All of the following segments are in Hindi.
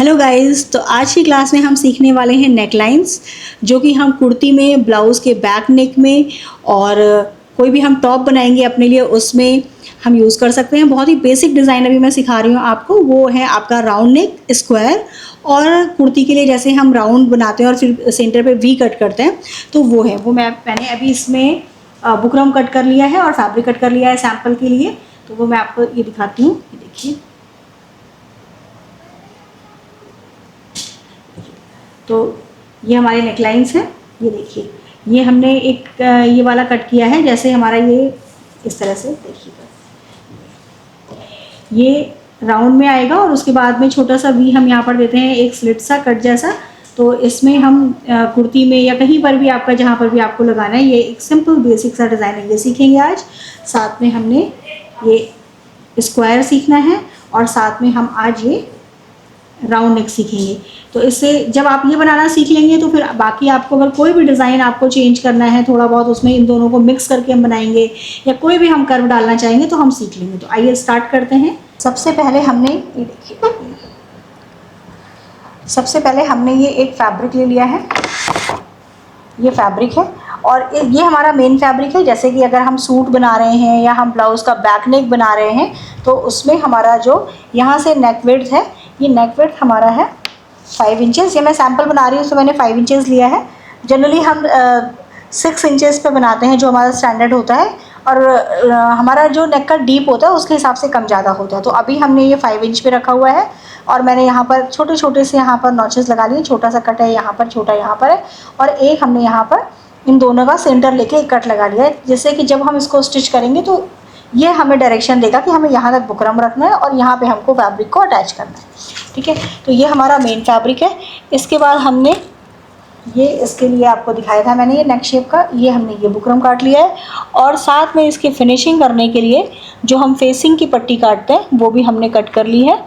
हेलो गाइस, तो आज की क्लास में हम सीखने वाले हैं नेकलाइंस, जो कि हम कुर्ती में, ब्लाउज़ के बैक नेक में और कोई भी हम टॉप बनाएंगे अपने लिए उसमें हम यूज़ कर सकते हैं। बहुत ही बेसिक डिज़ाइन अभी मैं सिखा रही हूँ आपको। वो है आपका राउंड नेक, स्क्वायर, और कुर्ती के लिए जैसे हम राउंड बनाते हैं और फिर सेंटर पे वी कट करते हैं, तो वो है वो मैंने अभी इसमें बुकरम कट कर लिया है और फैब्रिक कट कर लिया है सैम्पल के लिए। तो वो मैं आपको ये दिखाती हूँ। ये देखिए, तो ये हमारे नेकलाइंस हैं। ये देखिए, ये हमने एक ये वाला कट किया है, जैसे हमारा ये इस तरह से देखिएगा, ये राउंड में आएगा और उसके बाद में छोटा सा वी हम यहाँ पर देते हैं, एक स्लिट सा कट जैसा। तो इसमें हम कुर्ती में या कहीं पर भी आपका जहाँ पर भी आपको लगाना है, ये एक सिंपल बेसिक सा डिज़ाइन है, ये सीखेंगे आज। साथ में हमने ये स्क्वायर सीखना है और साथ में हम आज ये राउंड नेक सीखेंगे। तो इससे जब आप ये बनाना सीख लेंगे तो फिर बाकी आपको अगर कोई भी डिज़ाइन आपको चेंज करना है थोड़ा बहुत, उसमें इन दोनों को मिक्स करके हम बनाएंगे या कोई भी हम कर्व डालना चाहेंगे तो हम सीख लेंगे। तो आइए स्टार्ट करते हैं। सबसे पहले हमने ये देखिए, सबसे पहले हमने ये एक फैब्रिक ले लिया है। ये फैब्रिक है और ये हमारा मेन फैब्रिक है। जैसे कि अगर हम सूट बना रहे हैं या हम ब्लाउज़ का बैक नेक बना रहे हैं तो उसमें हमारा जो यहाँ से नेक विड्थ है, ये नेक विड्थ हमारा है 5 इंचेस। ये मैं सैम्पल बना रही हूँ तो मैंने 5 इंचेस लिया है। जनरली हम 6 इंचेस पे बनाते हैं जो हमारा स्टैंडर्ड होता है, और हमारा जो नेक का डीप होता है उसके हिसाब से कम ज़्यादा होता है। तो अभी हमने ये 5 इंच पे रखा हुआ है और मैंने यहाँ पर छोटे छोटे से यहाँ पर नॉचेस लगा लिए। छोटा सा कट है यहाँ पर, छोटा यहाँ पर है, और एक हमने यहाँ पर इन दोनों का सेंटर लेके एक कट लगा लिया है, जिससे कि जब हम इसको स्टिच करेंगे तो ये हमें डायरेक्शन देगा कि हमें यहाँ तक बुकरम रखना है और यहाँ पे हमको फैब्रिक को अटैच करना है। ठीक है, तो ये हमारा मेन फैब्रिक है। इसके बाद हमने ये इसके लिए आपको दिखाया था मैंने, ये नेक शेप का, ये हमने ये बुकरम काट लिया है और साथ में इसकी फिनिशिंग करने के लिए जो हम फेसिंग की पट्टी काटते हैं वो भी हमने कट कर ली है।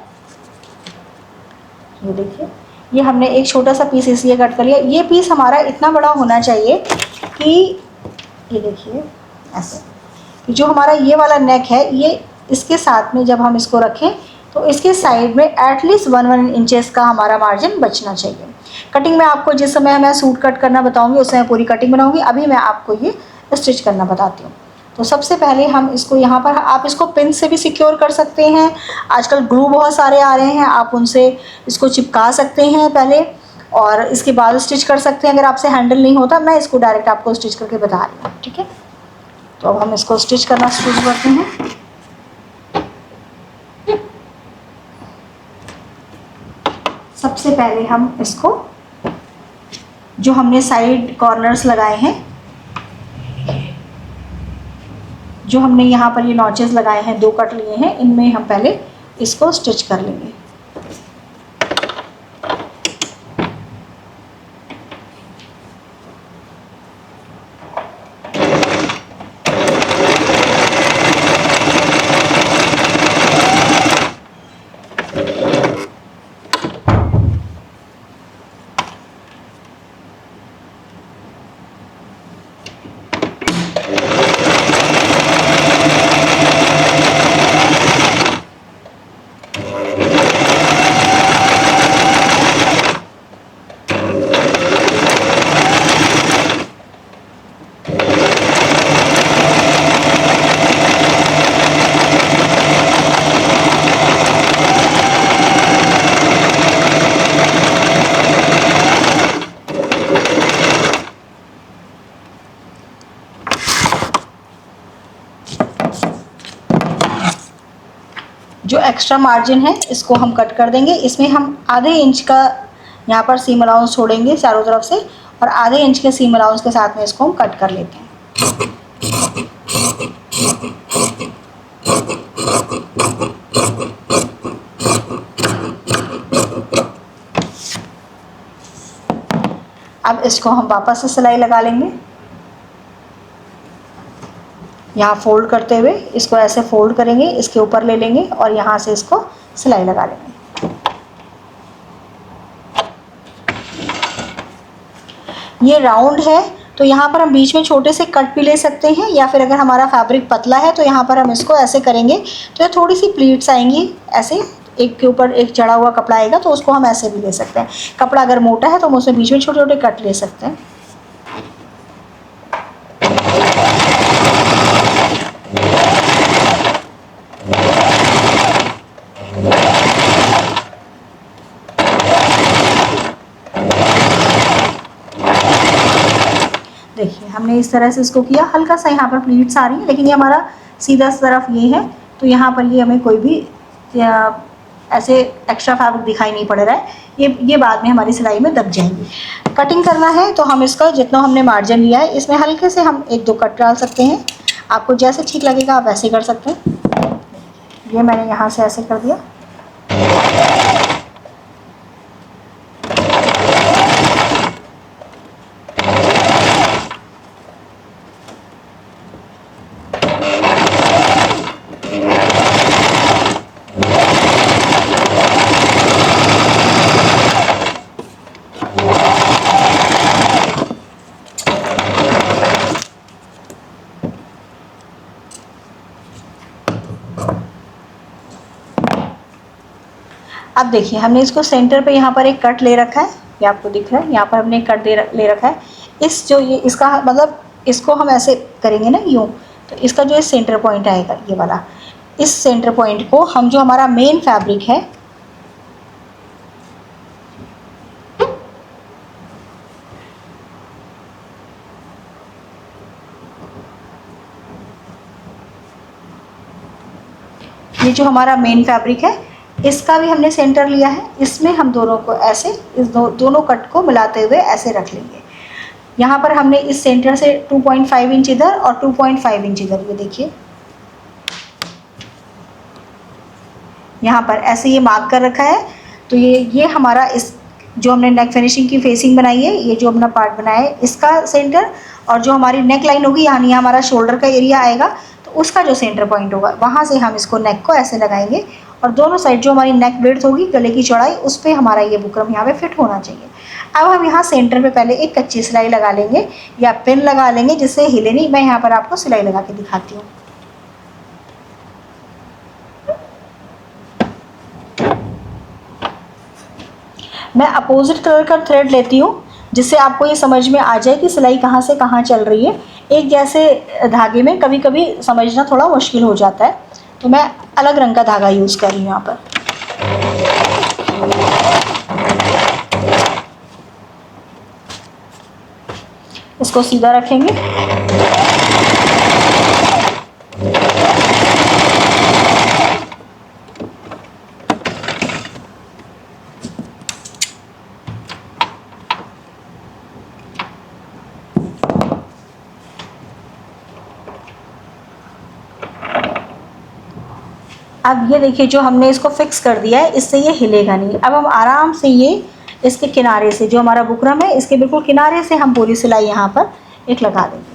ये देखिए, ये हमने एक छोटा सा पीस इसलिए कट कर लिया। ये पीस हमारा इतना बड़ा होना चाहिए कि ये देखिए ऐसे, जो हमारा ये वाला नेक है, ये इसके साथ में जब हम इसको रखें तो इसके साइड में एटलीस्ट 1 इंचेस का हमारा मार्जिन बचना चाहिए। कटिंग में आपको जिस समय मैं सूट कट करना बताऊंगी उस समय पूरी कटिंग बनाऊंगी। अभी मैं आपको ये स्टिच करना बताती हूँ। तो सबसे पहले हम इसको यहाँ पर, आप इसको पिन से भी सिक्योर कर सकते हैं। आजकल ग्लू बहुत सारे आ रहे हैं, आप उनसे इसको चिपका सकते हैं पहले और इसके बाद स्टिच कर सकते हैं। अगर आपसे हैंडल नहीं होता, मैं इसको डायरेक्ट आपको स्टिच करके बता रही हूँ। ठीक है, तो अब हम इसको स्टिच करना शुरू करते हैं। सबसे पहले हम इसको, जो हमने साइड कॉर्नर्स लगाए हैं, जो हमने यहाँ पर ये नॉचेस लगाए हैं, 2 कट लिए हैं, इनमें हम पहले इसको स्टिच कर लेंगे। जो एक्स्ट्रा मार्जिन है इसको हम कट कर देंगे। इसमें हम आधे इंच का यहाँ पर सीम अलाउंस छोड़ेंगे चारों तरफ से, और आधे इंच के सीम अलाउंस के साथ में इसको हम कट कर लेते हैं। अब इसको हम वापस से सिलाई लगा लेंगे। यहाँ फोल्ड करते हुए इसको ऐसे फोल्ड करेंगे, इसके ऊपर ले लेंगे और यहाँ से इसको सिलाई लगा लेंगे। ये राउंड है तो यहाँ पर हम बीच में छोटे से कट भी ले सकते हैं, या फिर अगर हमारा फैब्रिक पतला है तो यहाँ पर हम इसको ऐसे करेंगे तो ये थोड़ी सी प्लीट्स आएंगी ऐसे, एक के ऊपर एक चढ़ा हुआ कपड़ा आएगा, तो उसको हम ऐसे भी ले सकते हैं। कपड़ा अगर मोटा है तो हम उसमें बीच में छोटे छोटे कट ले सकते हैं। देखिए हमने इस तरह से इसको किया, हल्का सा यहाँ पर प्लीट्स आ रही है, लेकिन ये हमारा सीधा तरफ ये है, तो यहाँ पर ये हमें कोई भी ऐसे एक्स्ट्रा फैब्रिक दिखाई नहीं पड़ रहा है। ये बाद में हमारी सिलाई में दब जाएंगी। कटिंग करना है तो हम इसका जितना हमने मार्जिन लिया है इसमें हल्के से हम 1-2 कट डाल सकते हैं। आपको जैसे ठीक लगेगा आप वैसे कर सकते हैं। ये मैंने यहाँ से ऐसे कर दिया। अब देखिए हमने इसको सेंटर पे यहाँ पर एक कट ले रखा है, ये आपको दिख रहा है, यहाँ पर हमने एक कट ले रखा है। इस जो ये इसका मतलब इसको हम ऐसे करेंगे ना यूँ, तो इसका जो सेंटर पॉइंट आएगा ये वाला, इस सेंटर पॉइंट को हम जो हमारा मेन फैब्रिक है ये जो हमारा मेन फैब्रिक है इसका भी हमने सेंटर लिया है। इसमें हम दोनों को ऐसे इस दोनों कट को मिलाते हुए ऐसे रख लेंगे। यहाँ पर हमने इस सेंटर से 2.5 इंच इधर और 2.5 इंच इधर, ये देखिए यहाँ पर ऐसे ये मार्क कर रखा है। तो ये हमारा इस जो हमने नेक फिनिशिंग की फेसिंग बनाई है, ये जो अपना पार्ट बनाया है इसका सेंटर, और जो हमारी नेक लाइन होगी यानी हमारा शोल्डर का एरिया आएगा, तो उसका जो सेंटर पॉइंट होगा वहाँ से हम इसको नेक को ऐसे लगाएंगे, और दोनों साइड जो हमारी नेक विड्थ होगी, गले की चौड़ाई, उस पर हमारा ये बुकरम यहाँ पे फिट होना चाहिए। अब हम यहाँ सेंटर पे पहले एक कच्ची सिलाई लगा लेंगे या पिन लगा लेंगे जिससे हिले नहीं। मैं यहाँ पर आपको सिलाई लगा के दिखाती हूँ। मैं अपोजिट कलर का थ्रेड लेती हूँ जिससे आपको ये समझ में आ जाए कि सिलाई कहाँ से कहाँ चल रही है। एक जैसे धागे में कभी कभी समझना थोड़ा मुश्किल हो जाता है, तो मैं अलग रंग का धागा यूज़ कर रही हूँ यहाँ पर। इसको सीधा रखेंगे। अब ये देखिए जो हमने इसको फिक्स कर दिया है, इससे ये हिलेगा नहीं। अब हम आराम से ये इसके किनारे से जो हमारा बुकरम है इसके बिल्कुल किनारे से हम पूरी सिलाई यहाँ पर एक लगा देंगे।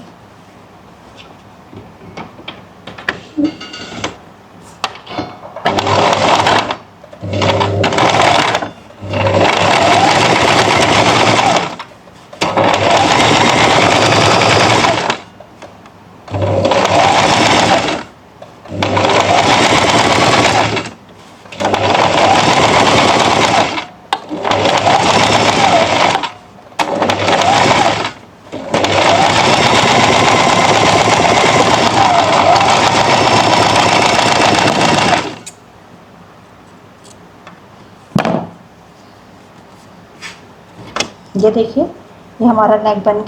ये देखिए ये हमारा नेक बन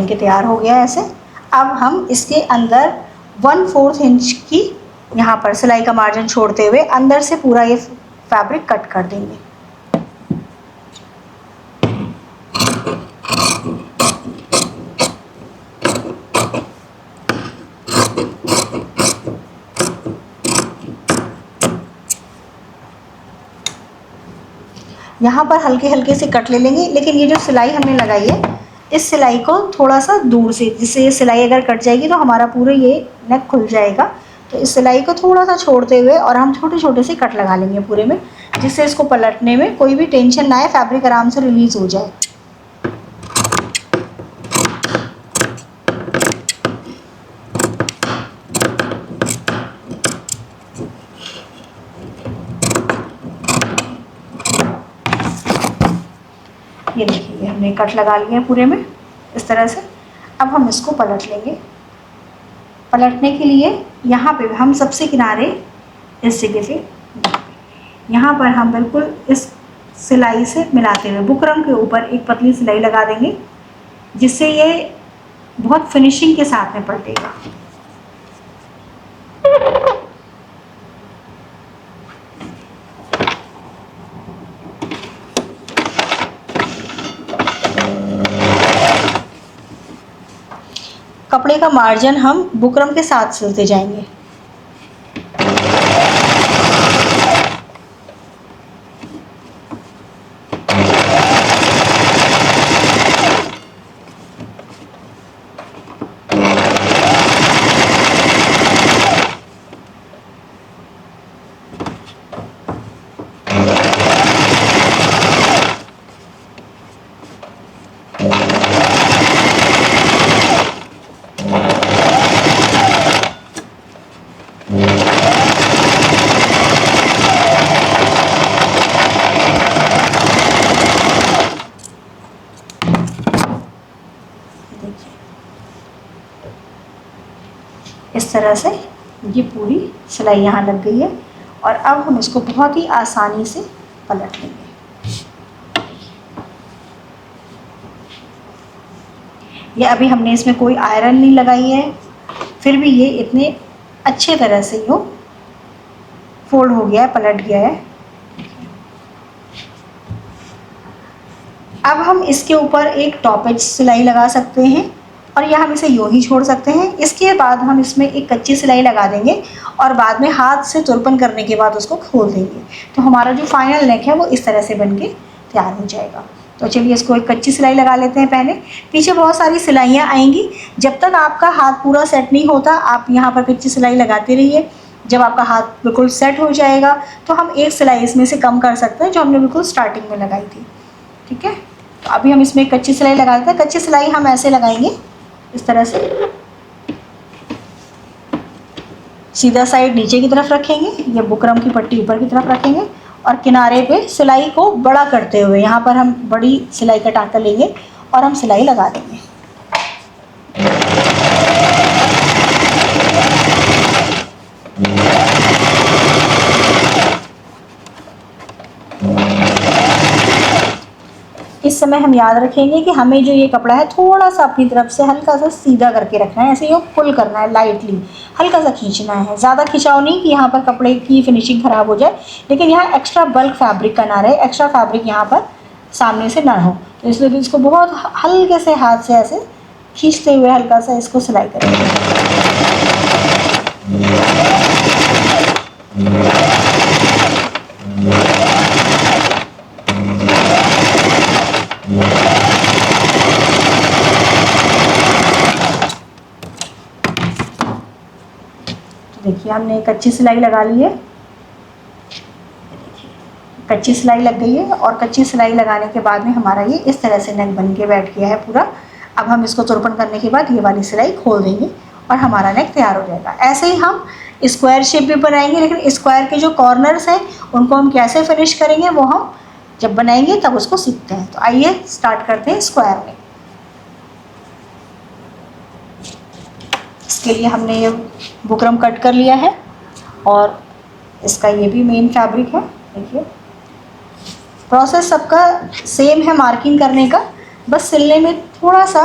के तैयार हो गया है ऐसे। अब हम इसके अंदर 1/4 इंच की यहाँ पर सिलाई का मार्जिन छोड़ते हुए अंदर से पूरा ये फैब्रिक कट कर देंगे। यहाँ पर हल्के हल्के से कट ले लेंगे, लेकिन ये जो सिलाई हमने लगाई है इस सिलाई को थोड़ा सा दूर से, जिससे ये सिलाई अगर कट जाएगी तो हमारा पूरा ये नेक खुल जाएगा। तो इस सिलाई को थोड़ा सा छोड़ते हुए और हम छोटे छोटे से कट लगा लेंगे पूरे में, जिससे इसको पलटने में कोई भी टेंशन ना आए, फैब्रिक आराम से रिलीज़ हो जाए। ये देखिए हमने कट लगा लिया है पूरे में इस तरह से। अब हम इसको पलट लेंगे। पलटने के लिए यहाँ पे हम सबसे किनारे इस जगह पे यहाँ पर हम बिल्कुल इस सिलाई से मिलाते हुए बुकरम के ऊपर एक पतली सिलाई लगा देंगे, जिससे ये बहुत फिनिशिंग के साथ में पलटेगा। कपड़े का मार्जिन हम बुकरम के साथ सिलते जाएंगे। इस तरह से ये पूरी सिलाई यहाँ लग गई है और अब हम इसको बहुत ही आसानी से पलट लेंगे। ये अभी हमने इसमें कोई आयरन नहीं लगाई है, फिर भी ये इतने अच्छे तरह से यो फोल्ड हो गया है, पलट गया है। अब हम इसके ऊपर एक टॉप एज सिलाई लगा सकते हैं और या हम इसे यूँ ही छोड़ सकते हैं। इसके बाद हम इसमें एक कच्ची सिलाई लगा देंगे और बाद में हाथ से तुरपन करने के बाद उसको खोल देंगे, तो हमारा जो फाइनल नेक है वो इस तरह से बन के तैयार हो जाएगा। तो चलिए इसको एक कच्ची सिलाई लगा लेते हैं। पहले पीछे बहुत सारी सिलाइयाँ आएंगी, जब तक आपका हाथ पूरा सेट नहीं होता आप यहाँ पर कच्ची सिलाई लगाते रहिए। जब आपका हाथ बिल्कुल सेट हो जाएगा तो हम एक सिलाई इसमें से कम कर सकते हैं जो हमने बिल्कुल स्टार्टिंग में लगाई थी। ठीक है, तो अभी हम इसमें कच्ची सिलाई लगा देते हैं। कच्ची सिलाई हम ऐसे लगाएंगे, इस तरह से सीधा साइड नीचे की तरफ रखेंगे, ये बुकरम की पट्टी ऊपर की तरफ रखेंगे और किनारे पे सिलाई को बड़ा करते हुए यहाँ पर हम बड़ी सिलाई का टाँका लेंगे और हम सिलाई लगा देंगे। इस समय हम याद रखेंगे कि हमें जो ये कपड़ा है थोड़ा सा अपनी तरफ से हल्का सा सीधा करके रखना है, ऐसे ही पुल करना है, लाइटली हल्का सा खींचना है, ज़्यादा खिंचाव नहीं कि यहाँ पर कपड़े की फिनिशिंग ख़राब हो जाए, लेकिन यहाँ एक्स्ट्रा बल्क फैब्रिक का ना रहे, एक्स्ट्रा फैब्रिक यहाँ पर सामने से ना हो। तो इसलिए इसको बहुत हल्के से हाथ से ऐसे खींचते हुए हल्का सा इसको सिलाई करेंगे। देखिए हमने कच्ची सिलाई लगा ली है, कच्ची सिलाई लग गई है और कच्ची सिलाई लगाने के बाद में हमारा ये इस तरह से नेक बन के बैठ गया है पूरा। अब हम इसको तुरपन करने के बाद ये वाली सिलाई खोल देंगे और हमारा नेक तैयार हो जाएगा। ऐसे ही हम स्क्वायर शेप भी बनाएंगे, लेकिन स्क्वायर के जो कॉर्नर्स हैं उनको हम कैसे फिनिश करेंगे वो हम जब बनाएंगे तब उसको सीखते हैं। तो आइए स्टार्ट करते हैं स्क्वायर में। इसके लिए हमने ये बुकरम कट कर लिया है और इसका ये भी मेन फैब्रिक है। देखिए प्रोसेस सबका सेम है मार्किंग करने का, बस सिलने में थोड़ा सा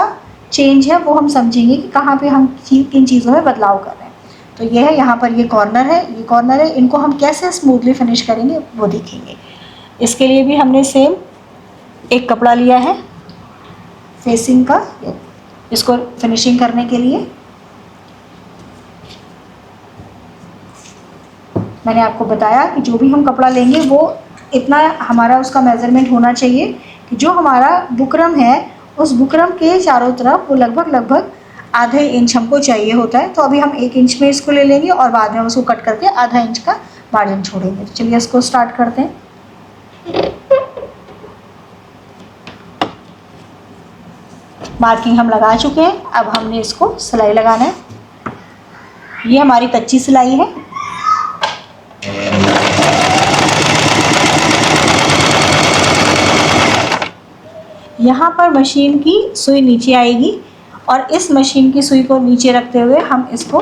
चेंज है, वो हम समझेंगे कि कहाँ पे हम किन चीज़ों में बदलाव कर रहे हैं। तो ये है, यहाँ पर ये कॉर्नर है, ये कॉर्नर है, इनको हम कैसे स्मूथली फिनिश करेंगे वो देखेंगे। इसके लिए भी हमने सेम एक कपड़ा लिया है फेसिंग का, इसको फिनिशिंग करने के लिए। मैंने आपको बताया कि जो भी हम कपड़ा लेंगे वो इतना हमारा उसका मेज़रमेंट होना चाहिए कि जो हमारा बुकरम है उस बुकरम के चारों तरफ वो लगभग आधे इंच हमको चाहिए होता है। तो अभी हम 1 इंच में इसको ले लेंगे और बाद में उसको कट करके आधा इंच का मार्जिन छोड़ेंगे। तो चलिए इसको स्टार्ट करते हैं। मार्किंग हम लगा चुके हैं, अब हमने इसको सिलाई लगाना है। ये हमारी कच्ची सिलाई है। यहाँ पर मशीन की सुई नीचे आएगी और इस मशीन की सुई को नीचे रखते हुए हम इसको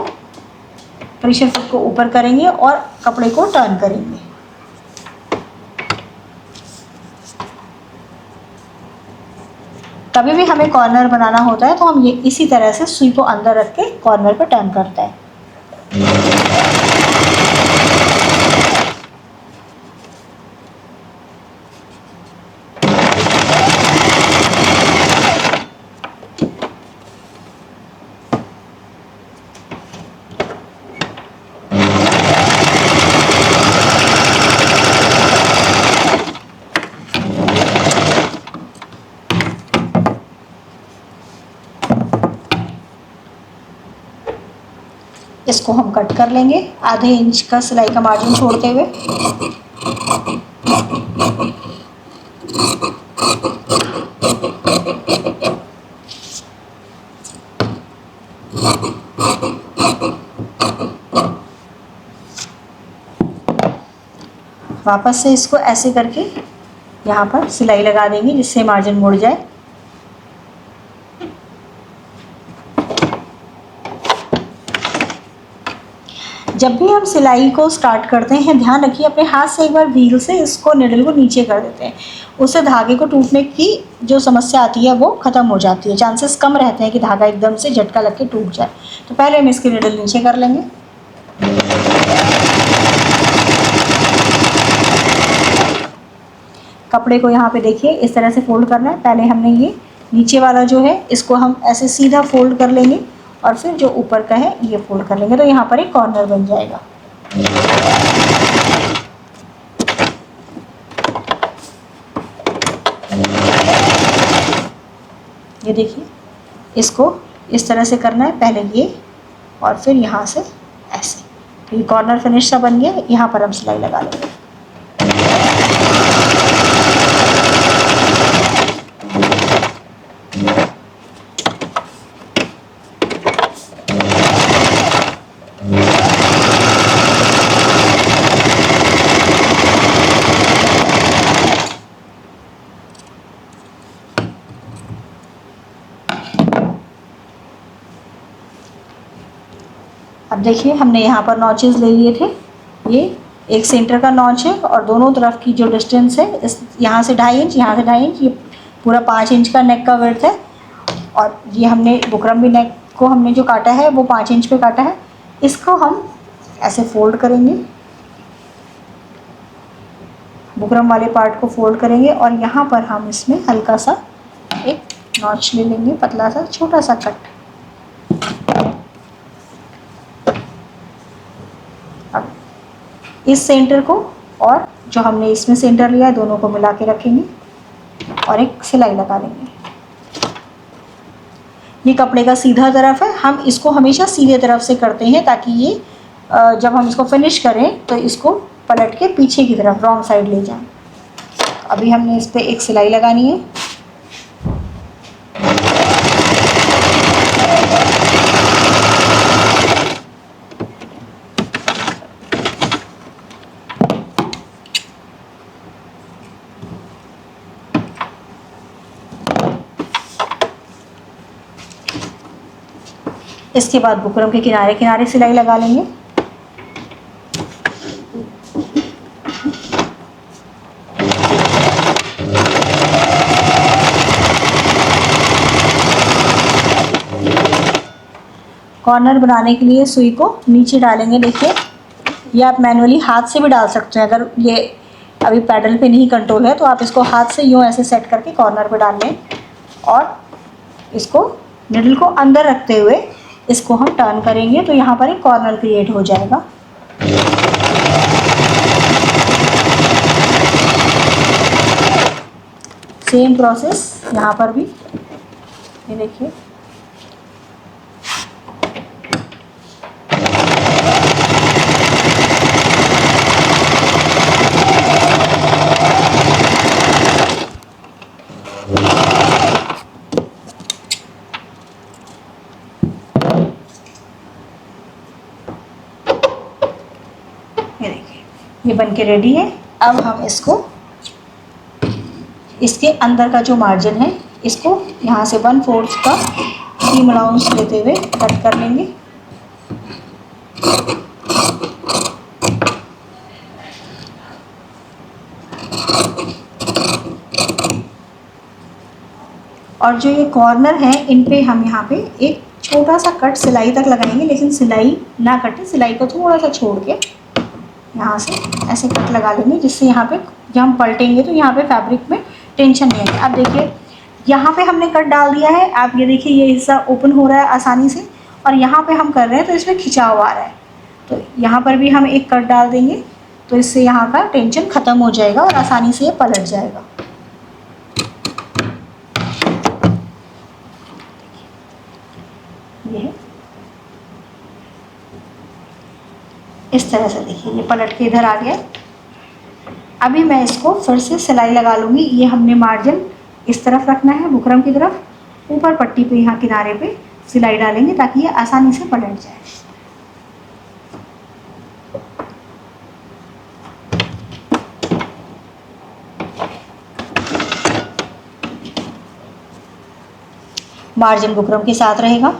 प्रेशर फिट को ऊपर करेंगे और कपड़े को टर्न करेंगे। कभी भी हमें कॉर्नर बनाना होता है तो हम ये इसी तरह से सुई को अंदर रख के कॉर्नर पे टर्न करते हैं। इसको हम कट कर लेंगे आधे इंच का सिलाई का मार्जिन छोड़ते हुए। वापस से इसको ऐसे करके यहाँ पर सिलाई लगा देंगे जिससे मार्जिन मुड़ जाए। जब भी हम सिलाई को स्टार्ट करते हैं ध्यान रखिए अपने हाथ से एक बार व्हील से इसको निडल को नीचे कर देते हैं, उससे धागे को टूटने की जो समस्या आती है वो ख़त्म हो जाती है। चांसेस कम रहते हैं कि धागा एकदम से झटका लग के टूट जाए। तो पहले हम इसकी निडल नीचे कर लेंगे। कपड़े को यहाँ पे देखिए इस तरह से फोल्ड करना है। पहले हमने ये नीचे वाला जो है इसको हम ऐसे सीधा फोल्ड कर लेंगे और फिर जो ऊपर का है ये फोल्ड कर लेंगे, तो यहाँ पर एक कॉर्नर बन जाएगा। ये देखिए इसको इस तरह से करना है, पहले ये और फिर यहाँ से ऐसे, तो ये कॉर्नर फिनिश सा बन गया। यहाँ पर हम सिलाई लगा लेंगे। अब देखिए हमने यहाँ पर नॉचेस ले लिए थे, ये एक सेंटर का नॉच है और दोनों तरफ की जो डिस्टेंस है इस यहाँ से 2.5 इंच, यहाँ से 2.5 इंच, ये पूरा 5 इंच का नेक का विड्थ है। और ये हमने बुकरम भी नेक को हमने जो काटा है वो 5 इंच पे काटा है। इसको हम ऐसे फोल्ड करेंगे, बुकरम वाले पार्ट को फोल्ड करेंगे और यहाँ पर हम इसमें हल्का सा एक नॉच ले लेंगे, पतला सा छोटा सा कट। अब इस सेंटर को और जो हमने इसमें सेंटर लिया है दोनों को मिला के रखेंगे और एक सिलाई लगा देंगे। ये कपड़े का सीधा तरफ है, हम इसको हमेशा सीधे तरफ से करते हैं ताकि ये जब हम इसको फिनिश करें तो इसको पलट के पीछे की तरफ रॉन्ग साइड ले जाएं। अभी हमने इस पर एक सिलाई लगानी है। इसके बाद बुकरम के किनारे किनारे सिलाई लगा लेंगे। कॉर्नर बनाने के लिए सुई को नीचे डालेंगे। देखिए ये आप मैनुअली हाथ से भी डाल सकते हैं, अगर ये अभी पैडल पे नहीं कंट्रोल है तो आप इसको हाथ से यूँ ऐसे सेट करके कॉर्नर पे डाल लें और इसको निडल को अंदर रखते हुए इसको हम टर्न करेंगे तो यहाँ पर एक कॉर्नर क्रिएट हो जाएगा। सेम प्रोसेस यहाँ पर भी, ये देखिए ये बन के रेडी है। अब हम इसको इसके अंदर का जो मार्जिन है इसको यहाँ से 1/4 का सीम अलाउंस लेते हुए कट कर लेंगे। और जो ये कॉर्नर है इन पे हम यहाँ पे एक छोटा सा कट सिलाई तक लगाएंगे, लेकिन सिलाई ना कटे, सिलाई को थोड़ा सा छोड़ के यहाँ से ऐसे कट लगा लेंगे, जिससे यहाँ पे जब हम पलटेंगे तो यहाँ पे फैब्रिक में टेंशन नहीं आएगी। अब देखिए यहाँ पे हमने कट डाल दिया है, आप ये देखिए ये हिस्सा ओपन हो रहा है आसानी से, और यहाँ पे हम कर रहे हैं तो इसमें खिंचाव आ रहा है, तो यहाँ पर भी हम एक कट डाल देंगे, तो इससे यहाँ का टेंशन ख़त्म हो जाएगा और आसानी से ये पलट जाएगा। ये है इस तरह से, देखिए ये पलट के इधर आ गया। अभी मैं इसको फिर से सिलाई लगा लूँगी। ये हमने मार्जिन इस तरफ रखना है, बुकरम की तरफ, ऊपर पट्टी पे यहाँ किनारे पे सिलाई डालेंगे ताकि ये आसानी से पलट जाए। मार्जिन बुकरम के साथ रहेगा।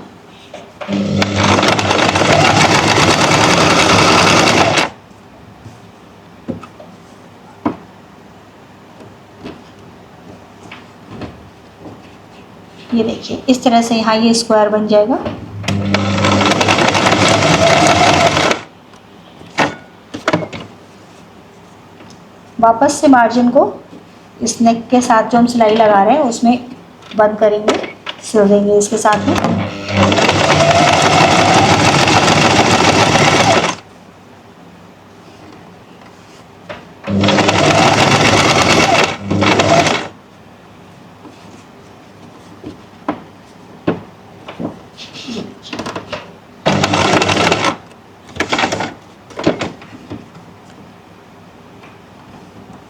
ये देखिए इस तरह से यहाँ ये स्क्वायर बन जाएगा। वापस से मार्जिन को इस नेक के साथ जो हम सिलाई लगा रहे हैं उसमें बंद करेंगे, सिल देंगे इसके साथ में।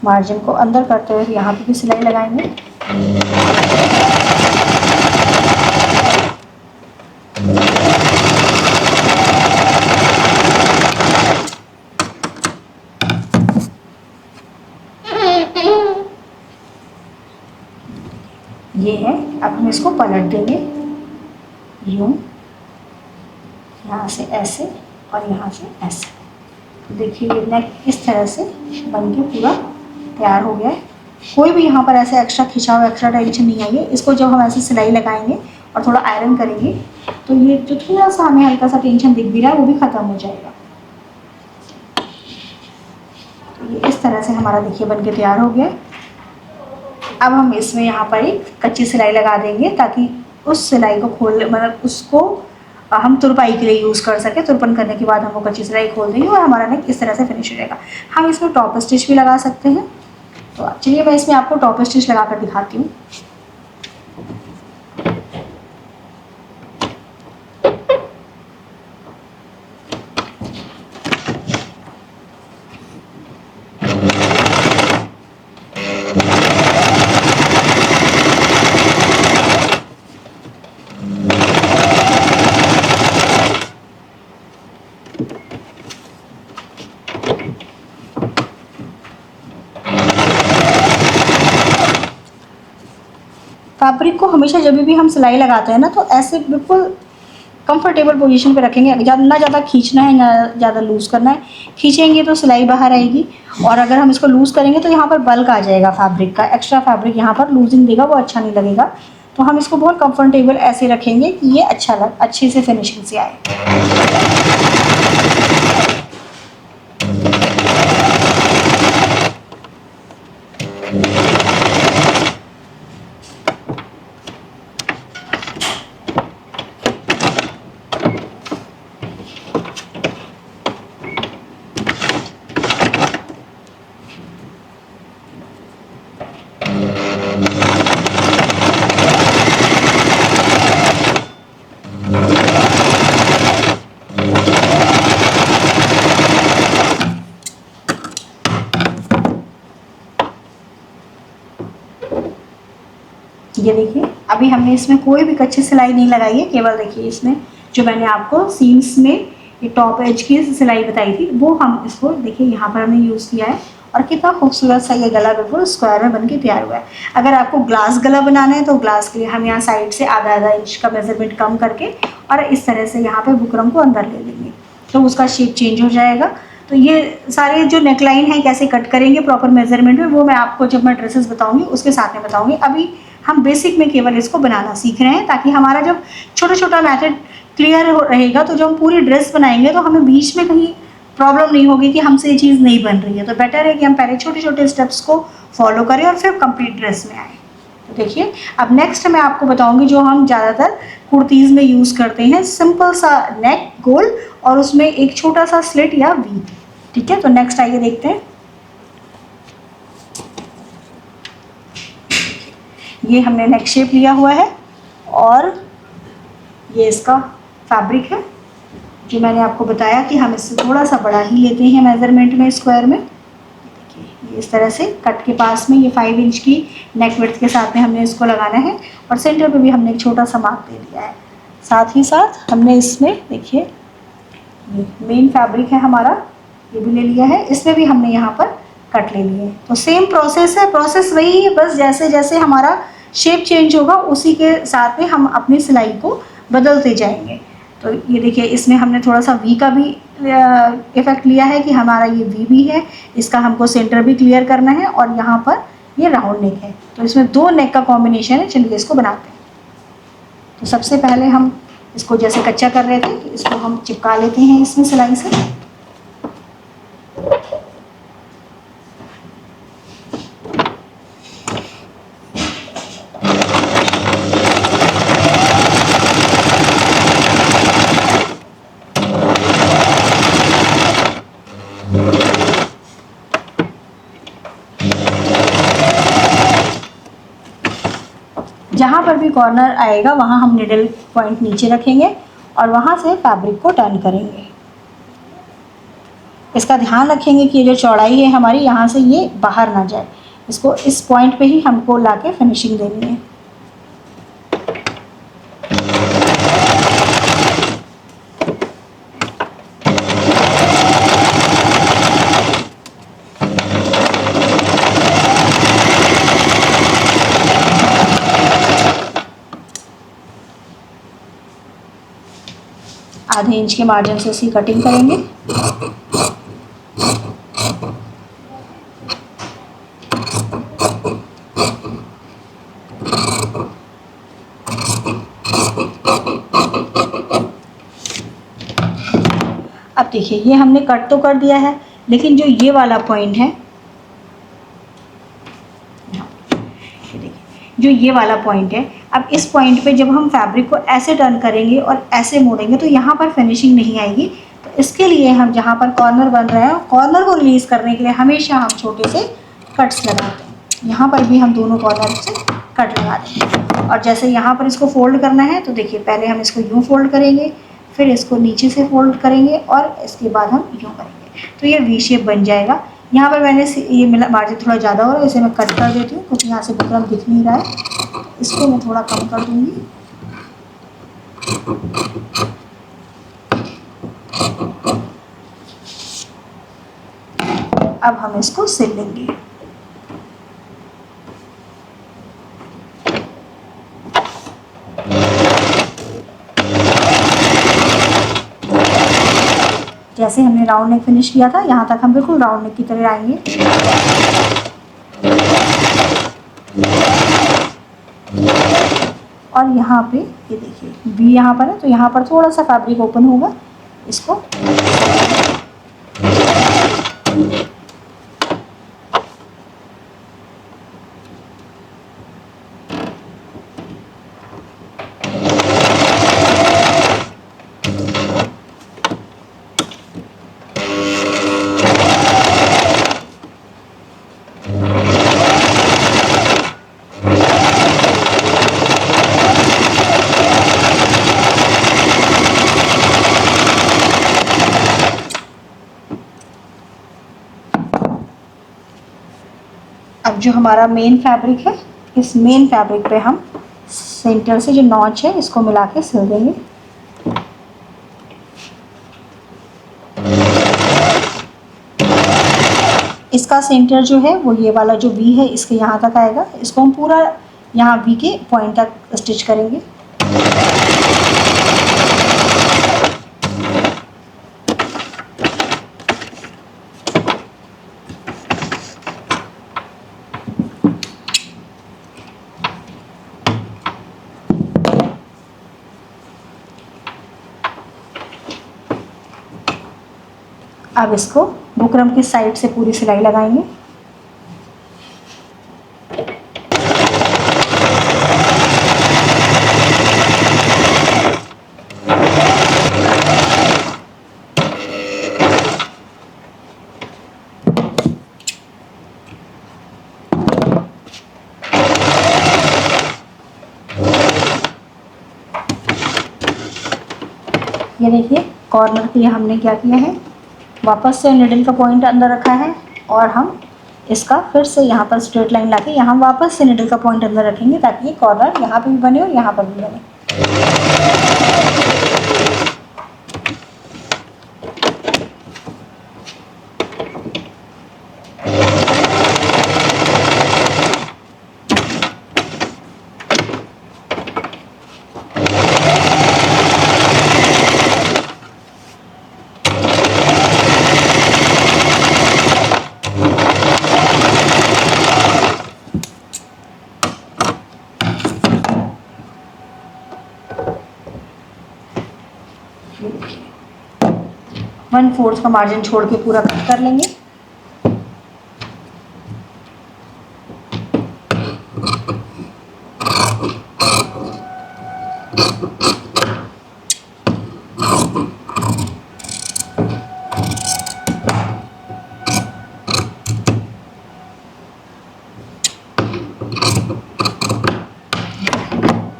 मार्जिन को अंदर करते हुए यहाँ पे भी सिलाई लगाएंगे। ये है, अब हम इसको पलट देंगे यूं, यहाँ से ऐसे और यहाँ से ऐसे। देखिए ये नेक इस तरह से बन के पूरा तैयार हो गया है। कोई भी यहाँ पर ऐसे एक्स्ट्रा खिंचाव, एक्स्ट्रा टेंशन नहीं आई है। इसको जब हम ऐसे सिलाई लगाएंगे और थोड़ा आयरन करेंगे तो ये जो थोड़ा सा हमें हल्का सा टेंशन दिख भी रहा है वो भी ख़त्म हो जाएगा। तो ये इस तरह से हमारा देखिए बन के तैयार हो गया। अब हम इसमें यहाँ पर एक कच्ची सिलाई लगा देंगे ताकि उस सिलाई को खोल, मतलब उसको हम तुरपाई के लिए यूज़ कर सकें। तुरपन करने के बाद हम वो कच्ची सिलाई खोल देंगे और हमारा नेक इस तरह से फिनिश हो जाएगा। हम इसमें टॉप स्टिच भी लगा सकते हैं, तो चलिए मैं इसमें आपको टॉप स्टिच लगा कर दिखाती हूँ। फैब्रिक को हमेशा जब भी हम सिलाई लगाते हैं ना तो ऐसे बिल्कुल कंफर्टेबल पोजीशन पे रखेंगे। ना ज़्यादा खींचना है ना ज़्यादा लूज़ करना है। खींचेंगे तो सिलाई बाहर आएगी, और अगर हम इसको लूज़ करेंगे तो यहाँ पर बल्क आ जाएगा फैब्रिक का। एक्स्ट्रा फैब्रिक यहाँ पर लूजिंग देगा, वो अच्छा नहीं लगेगा। तो हम इसको बहुत कंफर्टेबल ऐसे रखेंगे कि ये अच्छे से फिनिशिंग से आए। ये देखिए अभी हमने इसमें कोई भी कच्ची सिलाई नहीं लगाई है, केवल देखिए इसमें जो मैंने आपको सीम्स में ये टॉप एज की सिलाई बताई थी वो हम इसको देखिए यहाँ पर हमने यूज़ किया है। और कितना खूबसूरत सा ये गला बिल्कुल स्क्वायर में बन के तैयार हुआ है। अगर आपको ग्लास गला बनाना है तो ग्लास के लिए हम यहाँ साइड से आधा आधा इंच का मेजरमेंट कम करके और इस तरह से यहाँ पे बुकरम को अंदर ले लेंगे तो उसका शेप चेंज हो जाएगा। तो ये सारे जो नेकलाइन है कैसे कट करेंगे प्रॉपर मेजरमेंट में, वो मैं आपको जब मैं ड्रेसेस बताऊंगी उसके साथ में बताऊंगी। अभी हम बेसिक में केवल इसको बनाना सीख रहे हैं, ताकि हमारा जब छोटा छोटा मेथड क्लियर रहेगा तो जब हम पूरी ड्रेस बनाएंगे तो हमें बीच में कहीं प्रॉब्लम नहीं होगी कि हमसे ये चीज़ नहीं बन रही है। तो बेटर है कि हम पहले छोटे छोटे स्टेप्स को फॉलो करें और फिर कंप्लीट ड्रेस में आए। तो देखिए, अब नेक्स्ट मैं आपको बताऊंगी जो हम ज़्यादातर कुर्तीज़ में यूज़ करते हैं, सिंपल सा नेक गोल और उसमें एक छोटा सा स्लिट या वी। ठीक है, तो नेक्स्ट आइए देखते हैं। ये हमने नेक शेप लिया हुआ है और ये इसका फैब्रिक है जो मैंने आपको बताया कि हम इससे थोड़ा सा बड़ा ही लेते हैं मेज़रमेंट में स्क्वायर में। देखिए, इस तरह से कट के पास में ये 5 इंच की नेक विड्थ के साथ में हमने इसको लगाना है और सेंटर पे भी हमने एक छोटा सा मार्क दे दिया है। साथ ही साथ हमने इसमें देखिए मेन फैब्रिक है हमारा, ये भी ले लिया है, इसमें भी हमने यहाँ पर कट ले लिए। तो सेम प्रोसेस है, प्रोसेस वही है, बस जैसे जैसे हमारा शेप चेंज होगा उसी के साथ में हम अपनी सिलाई को बदलते जाएंगे। तो ये देखिए, इसमें हमने थोड़ा सा वी का भी इफेक्ट लिया है कि हमारा ये वी भी है, इसका हमको सेंटर भी क्लियर करना है और यहाँ पर ये राउंड नेक है। तो इसमें 2 नेक का कॉम्बिनेशन है, चलिए इसको बनाते हैं। तो सबसे पहले हम इसको जैसे कच्चा कर रहे थे कि इसको हम चिपका लेते हैं इसमें सिलाई से। जहाँ पर भी कॉर्नर आएगा वहाँ हम निडल पॉइंट नीचे रखेंगे और वहाँ से फैब्रिक को टर्न करेंगे। इसका ध्यान रखेंगे कि ये जो चौड़ाई है हमारी यहाँ से ये बाहर ना जाए, इसको इस पॉइंट पे ही हमको लाके फिनिशिंग देनी है। आधे इंच के मार्जिन से इसकी कटिंग करेंगे। अब देखिए, ये हमने कट तो कर दिया है, लेकिन जो ये वाला पॉइंट है, जो ये वाला पॉइंट है, अब इस पॉइंट पे जब हम फैब्रिक को ऐसे टर्न करेंगे और ऐसे मोड़ेंगे तो यहाँ पर फिनिशिंग नहीं आएगी। तो इसके लिए हम जहाँ पर कॉर्नर बन रहा है, कॉर्नर को रिलीज़ करने के लिए हमेशा हम छोटे से कट्स लगाते हैं। यहाँ पर भी हम दोनों कॉर्नर से कट लगा देंगे और जैसे यहाँ पर इसको फोल्ड करना है तो देखिए, पहले हम इसको यूँ फोल्ड करेंगे, फिर इसको नीचे से फोल्ड करेंगे और इसके बाद हम यूँ करेंगे, तो ये वी शेप बन जाएगा। यहाँ पर मैंने ये मिला मार्जिन थोड़ा ज़्यादा हो रहा है, इसे मैं कट कर देती हूँ क्योंकि यहाँ से बुकरम दिख नहीं रहा है। इसको मैं थोड़ा कम कर दूँगी। अब हम इसको सिल लेंगे। जैसे हमने राउंड नेक फिनिश किया था, यहाँ तक हम बिल्कुल राउंड नेक की तरह आएंगे। और यहाँ पे ये देखिए, वी यहाँ पर है तो यहाँ पर थोड़ा सा फैब्रिक ओपन होगा, इसको अब जो हमारा मेन फैब्रिक है, इस मेन फैब्रिक पे हम सेंटर से जो नॉच है इसको मिला के सिल देंगे। इसका सेंटर जो है वो ये वाला जो वी है इसके यहाँ तक आएगा। इसको हम पूरा यहाँ वी के पॉइंट तक स्टिच करेंगे। अब इसको बुकरम की साइड से पूरी सिलाई लगाएंगे। ये देखिए कॉर्नर के लिए हमने क्या किया है, वापस से निडल का पॉइंट अंदर रखा है और हम इसका फिर से यहाँ पर स्ट्रेट लाइन लाके यहाँ वापस से निडल का पॉइंट अंदर रखेंगे ताकि ये कॉर्नर यहाँ पे भी बने और यहाँ पर भी बने। वन फोर्थ का मार्जिन छोड़ के पूरा कट कर लेंगे।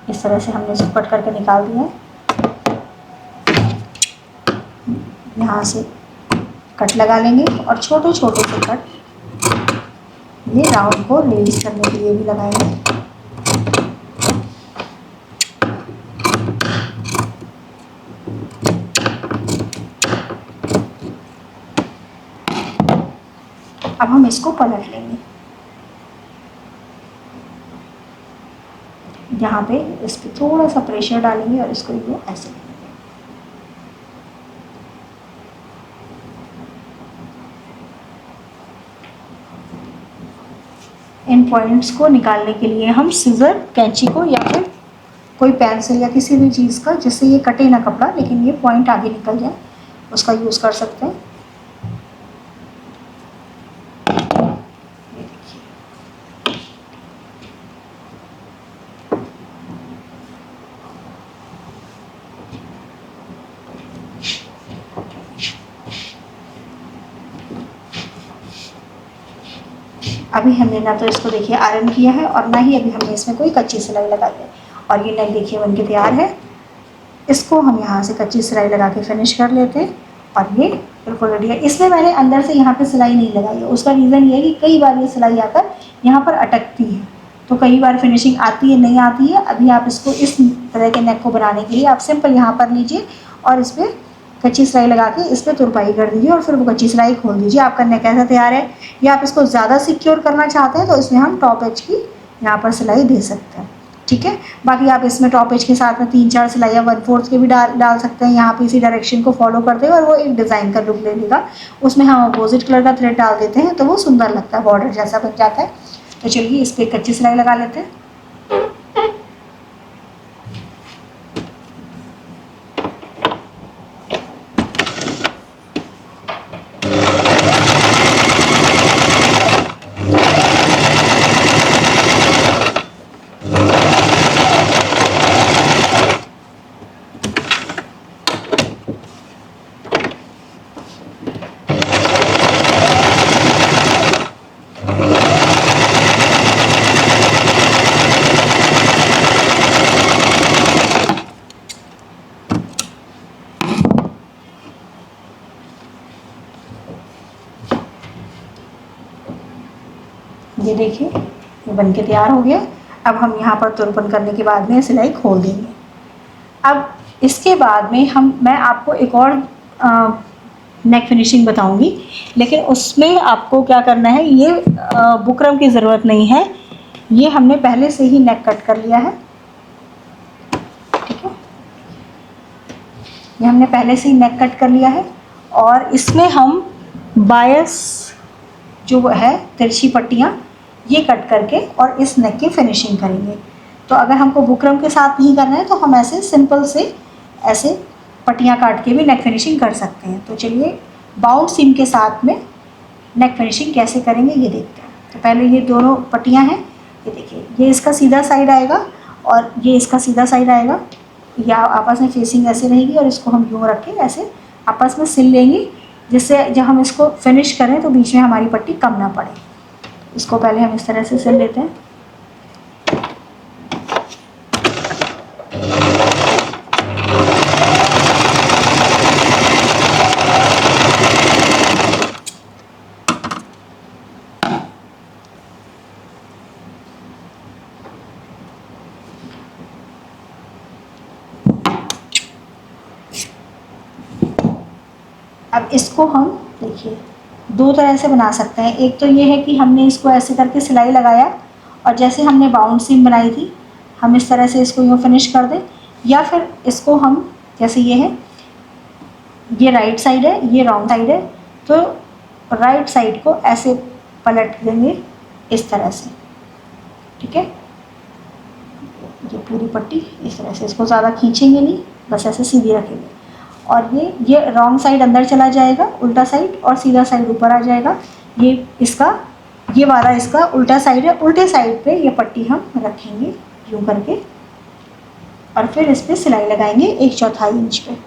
इस तरह से हमने इसको कट करके निकाल दिया है। यहाँ से कट लगा लेंगे और छोटे छोटे से कट ये राउंड को रिलीज करने के लिए भी लगाएंगे। अब हम इसको पलट लेंगे। यहाँ पे इस पर थोड़ा सा प्रेशर डालेंगे और इसको ये ऐसे इन पॉइंट्स को निकालने के लिए हम सीजर, कैंची को या फिर कोई पेंसिल या किसी भी चीज़ का जिससे ये कटे ना कपड़ा लेकिन ये पॉइंट आगे निकल जाए उसका यूज़ कर सकते हैं। अभी हमने ना तो इसको देखिए आयरन किया है और ना ही अभी हमने इसमें कोई कच्ची सिलाई लगाई है और ये नेक देखिए बनके तैयार है। इसको हम यहाँ से कच्ची सिलाई लगा के फिनिश कर लेते हैं और ये बिल्कुल रेडी है। इसमें मैंने अंदर से यहाँ पे सिलाई नहीं लगाई है, उसका रीज़न ये है कि कई बार ये सिलाई आकर यहाँ पर अटकती है तो कई बार फिनिशिंग आती है नहीं आती है। अभी आप इसको इस तरह के नेक को बनाने के लिए आप सिंपल यहाँ पर लीजिए और इस पर कच्ची सिलाई लगा के इस पर तुरपाई कर दीजिए और फिर वो कच्ची सिलाई खोल दीजिए। आपका नेक ऐसा तैयार है। या आप इसको ज़्यादा सिक्योर करना चाहते हैं तो इसमें हम टॉप एज की यहाँ पर सिलाई दे सकते हैं, ठीक है। बाकी आप इसमें टॉप एज के साथ में 3-4 सिलाइयाँ 1/4 के भी डाल सकते हैं। यहाँ पे इसी डायरेक्शन को फॉलो करते हुए और वो एक डिज़ाइन का लुक ले लेगा। उसमें हम अपोजिट कलर का थ्रेड डाल देते हैं तो वो सुंदर लगता है, बॉर्डर जैसा बन जाता है। तो चलिए इस पर कच्ची सिलाई लगा लेते हैं। ये देखिए ये बनके तैयार हो गया। अब हम यहाँ पर तुरपन करने के बाद में सिलाई खोल देंगे। अब इसके बाद में मैं आपको एक और नेक फिनिशिंग बताऊंगी, लेकिन उसमें आपको क्या करना है, ये बुकरम की ज़रूरत नहीं है, ये हमने पहले से ही नेक कट कर लिया है। ठीक है, ये हमने पहले से ही नेक कट कर लिया है और इसमें हम बायस जो है तिरछी पट्टियाँ ये कट करके और इस नेक की फिनिशिंग करेंगे। तो अगर हमको बुकरम के साथ नहीं करना है तो हम ऐसे सिंपल से ऐसे पट्टियाँ काट के भी नेक फिनिशिंग कर सकते हैं। तो चलिए बाउंड सीम के साथ में नेक फिनिशिंग कैसे करेंगे ये देखते हैं। तो पहले ये दोनों पट्टियाँ हैं, ये देखिए, ये इसका सीधा साइड आएगा और ये इसका सीधा साइड आएगा, या आपस में फेसिंग ऐसे रहेगी और इसको हम यूँ रख के ऐसे आपस में सिल लेंगे, जिससे जब हम इसको फिनिश करें तो बीच में हमारी पट्टी कम ना पड़े। इसको पहले हम इस तरह से सिल लेते हैं। अब इसको हम देखिए दो तरह से बना सकते हैं। एक तो ये है कि हमने इसको ऐसे करके सिलाई लगाया और जैसे हमने बाउंड सीम बनाई थी हम इस तरह से इसको यूँ फिनिश कर दें, या फिर इसको हम जैसे ये है, ये राइट साइड है, ये रॉन्ग साइड है, तो राइट साइड को ऐसे पलट देंगे इस तरह से। ठीक है, ये पूरी पट्टी इस तरह से, इसको ज़्यादा खींचेंगे नहीं, बस ऐसे सीधी रखेंगे और ये रॉन्ग साइड अंदर चला जाएगा उल्टा साइड और सीधा साइड ऊपर आ जाएगा। ये इसका ये वाला इसका उल्टा साइड है, उल्टे साइड पे ये पट्टी हम रखेंगे यूँ करके और फिर इस पर सिलाई लगाएंगे 1/4 इंच पे।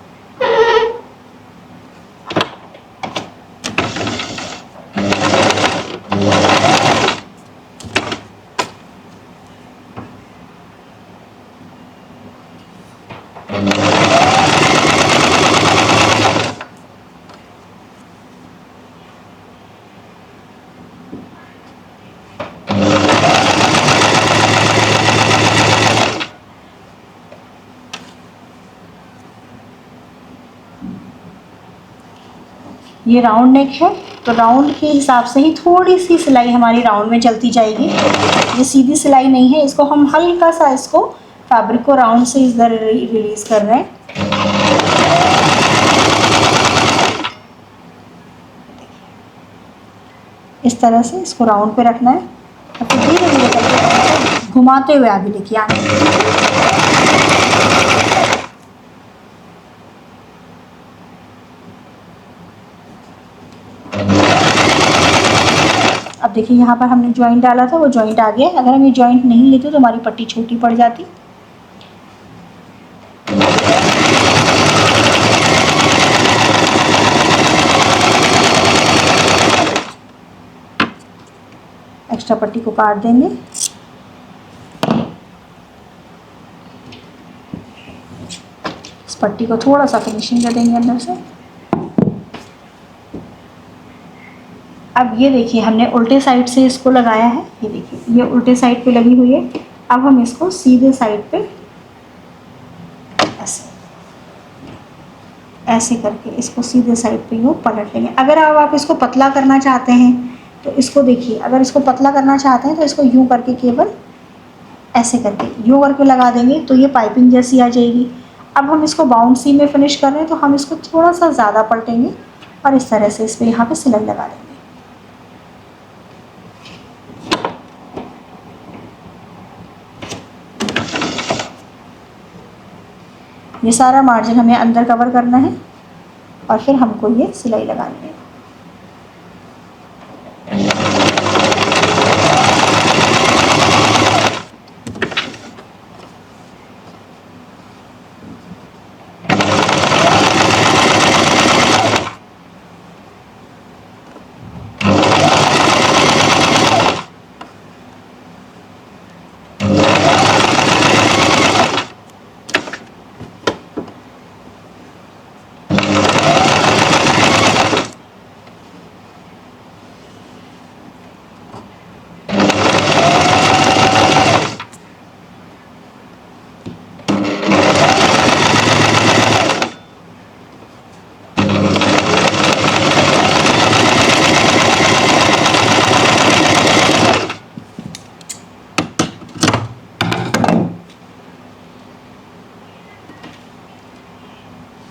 ये राउंड नेक है तो राउंड के हिसाब से ही थोड़ी सी सिलाई हमारी राउंड में चलती जाएगी। ये सीधी सिलाई नहीं है, इसको हम हल्का सा इसको फैब्रिक को राउंड से इधर रिलीज कर रहे हैं। इस तरह से इसको राउंड पे रखना है और फिर धीरे धीरे करके घुमाते हुए आगे देखिए आगे। अब देखिए यहाँ पर हमने जॉइंट डाला था, वो जॉइंट आ गया। अगर हम ये जॉइंट नहीं लेते तो हमारी पट्टी छोटी पड़ जाती। एक्स्ट्रा पट्टी को काट देंगे। इस पट्टी को थोड़ा सा फिनिशिंग कर देंगे अंदर से। अब ये देखिए हमने उल्टे साइड से इसको लगाया है, ये देखिए ये उल्टे साइड पे लगी हुई है। अब हम इसको सीधे साइड पे ऐसे ऐसे करके इसको सीधे साइड पे यूँ पलट लेंगे। अगर आप इसको पतला करना चाहते हैं तो इसको देखिए, अगर इसको पतला करना चाहते हैं तो इसको यूँ करके केवल ऐसे करके यूँ करके लगा देंगे तो ये पाइपिंग जैसी आ जाएगी। अब हम इसको बाउंड सीम में फिनिश कर रहे हैं तो हम इसको थोड़ा सा ज़्यादा पलटेंगे और इस तरह से इस पर यहाँ पर सिलाई लगा देंगे। ये सारा मार्जिन हमें अंदर कवर करना है और फिर हमको ये सिलाई लगानी है।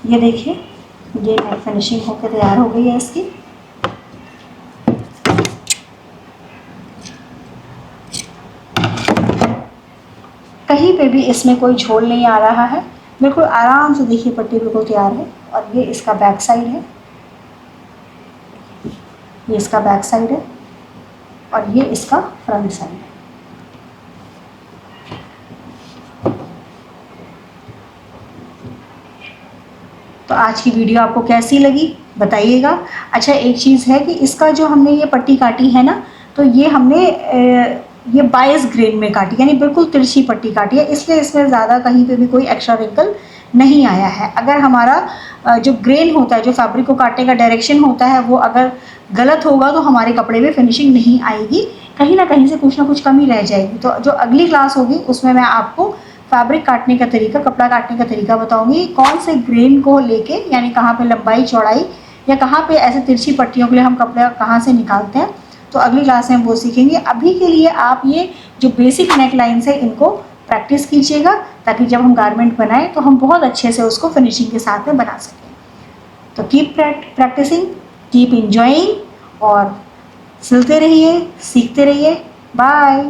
ये देखिए, ये नेक फिनिशिंग होकर तैयार हो गई है इसकी। कहीं पे भी इसमें कोई झोल नहीं आ रहा है, बिल्कुल आराम से देखिए पट्टी बिल्कुल तैयार है। और ये इसका बैक साइड है, ये इसका बैक साइड है और ये इसका फ्रंट साइड है। तो आज की वीडियो आपको कैसी लगी बताइएगा। अच्छा, एक चीज़ है कि इसका जो हमने ये पट्टी काटी है ना, तो ये हमने ये 22 ग्रेन में काटी, यानी बिल्कुल तिरछी पट्टी काटी है, इसलिए इसमें ज़्यादा कहीं पे भी कोई एक्स्ट्रा रिंकल नहीं आया है। अगर हमारा जो ग्रेन होता है, जो फैब्रिक को काटने का डायरेक्शन होता है, वो अगर गलत होगा तो हमारे कपड़े में फिनिशिंग नहीं आएगी, कहीं ना कहीं से कुछ ना कुछ कमी रह जाएगी। तो जो अगली क्लास होगी उसमें मैं आपको फैब्रिक काटने का तरीका, कपड़ा काटने का तरीका बताऊंगी, कौन से ग्रेन को लेके, यानी कहाँ पे लंबाई चौड़ाई या कहाँ पे ऐसे तिरछी पट्टियों के लिए हम कपड़ा कहाँ से निकालते हैं। तो अगली क्लास में हम वो सीखेंगे। अभी के लिए आप ये जो बेसिक नेक लाइन्स है इनको प्रैक्टिस कीजिएगा, ताकि जब हम गारमेंट बनाएं तो हम बहुत अच्छे से उसको फिनिशिंग के साथ में बना सकें। तो कीप प्रैक्टिसिंग, कीप इंजॉइंग और सिलते रहिए, सीखते रहिए। बाय।